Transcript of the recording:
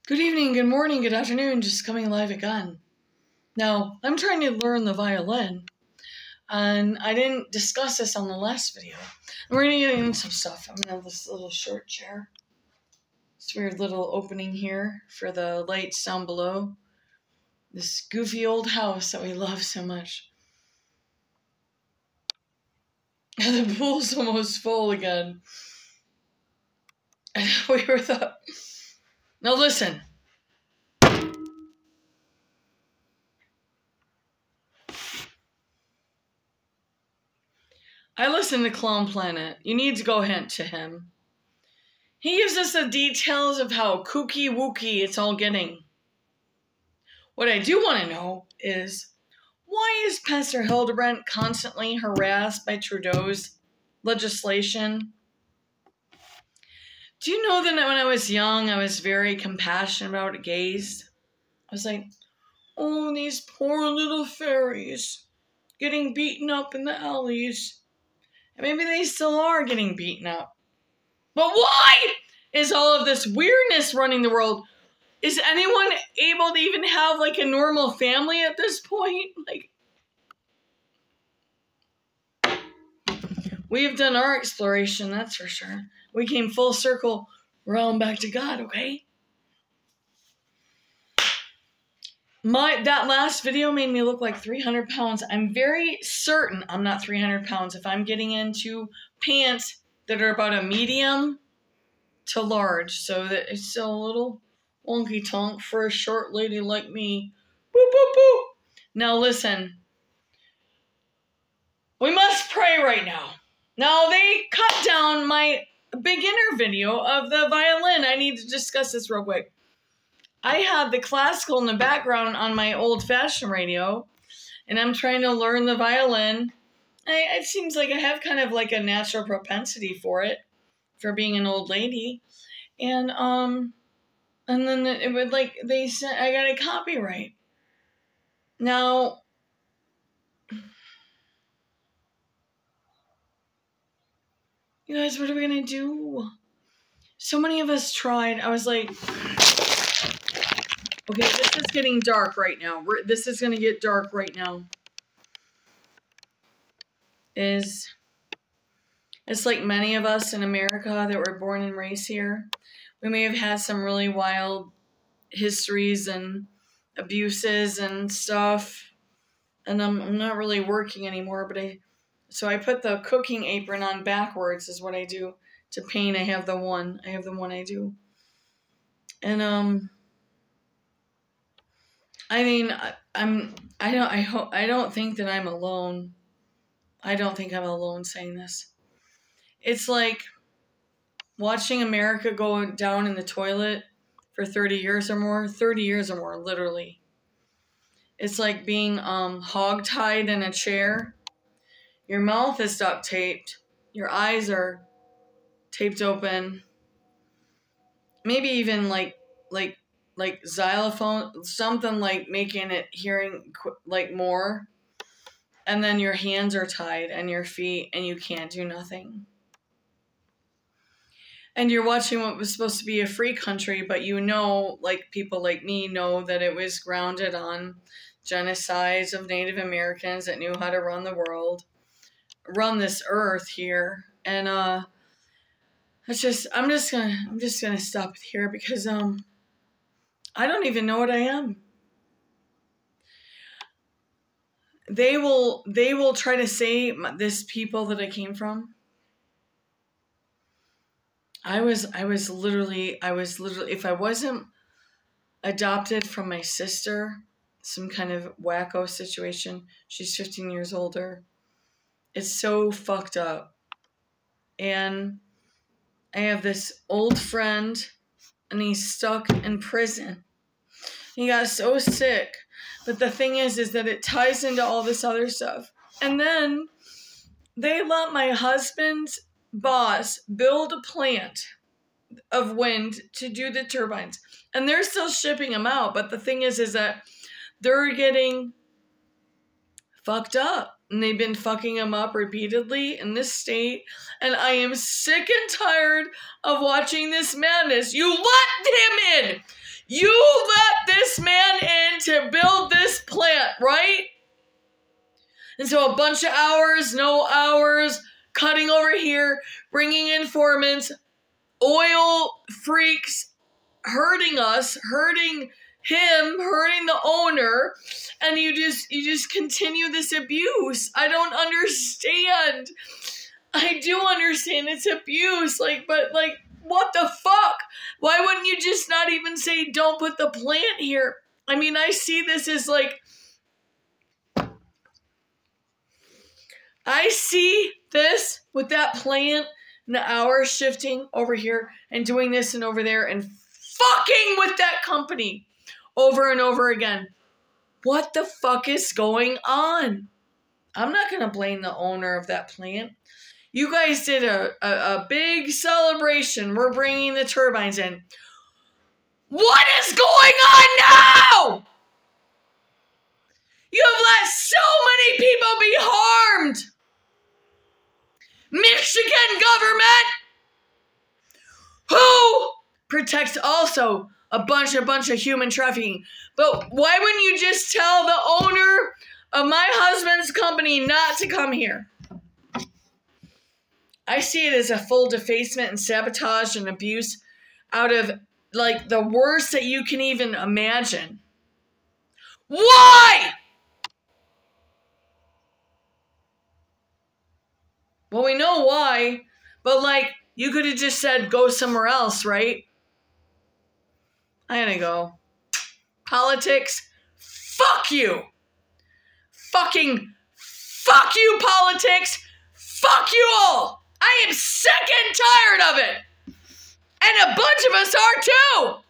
Good evening, good morning, good afternoon, just coming live again. Now, I'm trying to learn the violin, and I didn't discuss this on the last video. We're going to get into some stuff. I'm going to have this little short chair. This weird little opening here for the lights down below. This goofy old house that we love so much. And the pool's almost full again. And we were thought... Now listen. I listen to Clown Planet. You need to go hint to him. He gives us the details of how kooky wooky it's all getting. What I do want to know is, why is Pastor Hildebrand constantly harassed by Trudeau's legislation? Do you know that when I was young, I was very compassionate about gays? I was like, oh, these poor little fairies getting beaten up in the alleys. And maybe they still are getting beaten up. But why is all of this weirdness running the world? Is anyone able to even have like a normal family at this point? Like, we have done our exploration, that's for sure. We came full circle round back to God, okay? That last video made me look like 300 pounds. I'm very certain I'm not 300 pounds if I'm getting into pants that are about a medium to large. So that it's still a little wonky tonk for a short lady like me. Boop, boop, boop. Now listen. We must pray right now. Now they cut down my beginner video of the violin. I need to discuss this real quick. I had the classical in the background on my old-fashioned radio, and I'm trying to learn the violin. It seems like I have kind of like a natural propensity for it, for being an old lady. And then it would like, they said, I got a copyright. Now, you guys, what are we gonna do? So many of us tried. I was like, okay, this is getting dark right now. This is gonna get dark right now. It's like many of us in America that were born and raised here. We may have had some really wild histories and abuses and stuff. And I'm not really working anymore, but so I put the cooking apron on backwards is what I do. To paint, I have the one I do. And I mean, I don't think that I'm alone. I don't think I'm alone saying this. It's like watching America go down in the toilet for 30 years or more. 30 years or more, literally. It's like being hog-tied in a chair. Your mouth is duct taped. Your eyes are taped open. Maybe even like xylophone, something like making it hearing like more. And then your hands are tied and your feet, and you can't do nothing. And you're watching what was supposed to be a free country, but you know, like people like me know that it was grounded on genocides of Native Americans that knew how to run the world, run this earth here. And I'm just gonna stop it here because I don't even know what I am. They will try to say this people that I came from. I was literally, if I wasn't adopted from my sister, some kind of wacko situation, she's 15 years older. It's so fucked up. And I have this old friend, and he's stuck in prison. He got so sick. But the thing is that it ties into all this other stuff. And then they let my husband's boss build a plant of wind to do the turbines. And they're still shipping them out. But the thing is that they're getting fucked up. And they've been fucking them up repeatedly in this state. And I am sick and tired of watching this madness. You let him in! You let this man in to build this plant, right? And so a bunch of hours, no hours, cutting over here, bringing informants, oil freaks, hurting us, hurting him, hurting the owner, and you just continue this abuse. I don't understand. I do understand it's abuse, but what the fuck? Why wouldn't you just not even say don't put the plant here? I mean, I see this as like, I see this with that plant and the hours shifting over here and doing this and over there and fucking with that company over and over again. What the fuck is going on? I'm not going to blame the owner of that plant. You guys did a big celebration. We're bringing the turbines in. What is going on now? You have let so many people be harmed. Michigan government, who protects also a bunch of human trafficking. But why wouldn't you just tell the owner of my husband's company not to come here? I see it as a full defacement and sabotage and abuse out of like the worst that you can even imagine. Why? Well, we know why, but like you could have just said go somewhere else, right? I gotta go. Politics, fuck you. Fucking fuck you, politics. Fuck you all. I am sick and tired of it. And a bunch of us are too.